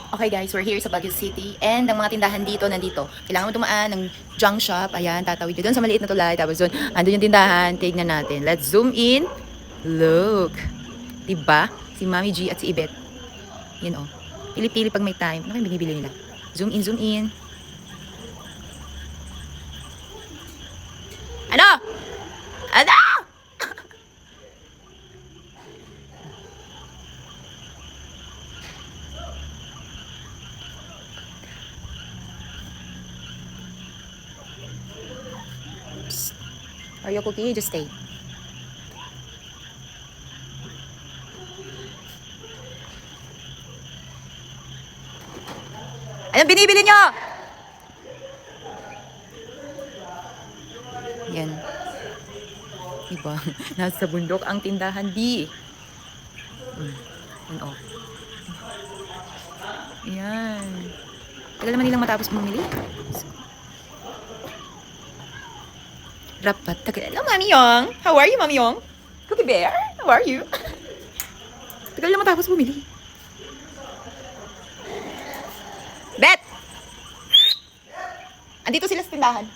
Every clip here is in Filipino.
Okay guys, we're here sa Baguio City and ang mga tindahan dito nandito. Kailangan mo dumaan ng junk shop. Ayan, tatawid ka doon sa maliit na tulay. Tapos doon, andun yung tindahan. Tignan natin. Let's zoom in. Look. Diba? Si Mami G at si Ibet. Yan oh. Pili-pili pag may time. Ano kayong binibili nila? Zoom in, zoom in. Ano? Ano? Oreo cookie, just stay. Anong binibili nyo? Yan. Diba? Nasa bundok ang tindahan, di. Yan, oh. Yan. Tagal naman nilang matapos bumili. Rapat. Hello, Mami Yong. How are you, Mami Yong? Cookie Bear, how are you? Tagal na matapos bumili. Bet! Andito sila sa tindahan.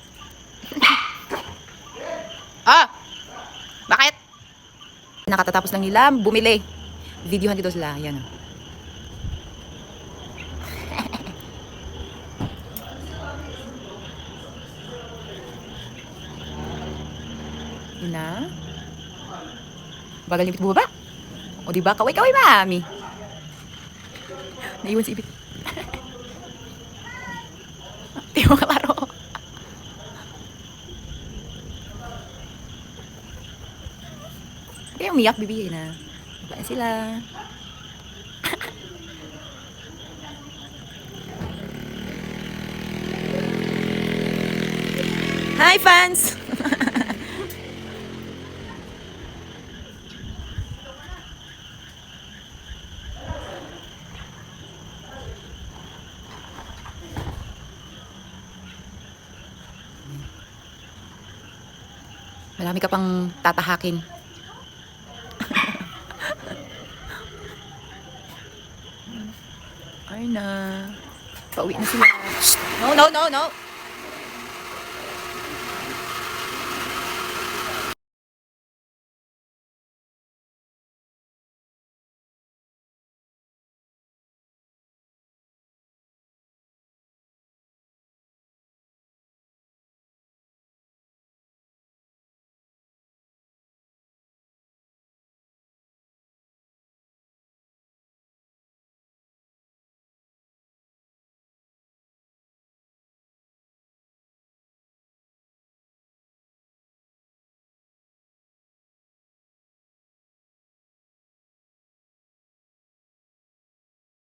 Ah! Bakit? Nakatatapos lang nila bumili. Videohan dito sila. Yan. Yun na. Bagal yung Ibit bumaba. O diba? Kaway-kaway, Mami. Naiwan si Ibit. Di mo kalaro. Kaya umiyak, bibigay na. Babae sila. Hi, fans! Marami ka pang tatahakin. Ay na. Pauwi na sila. No, no, no, no.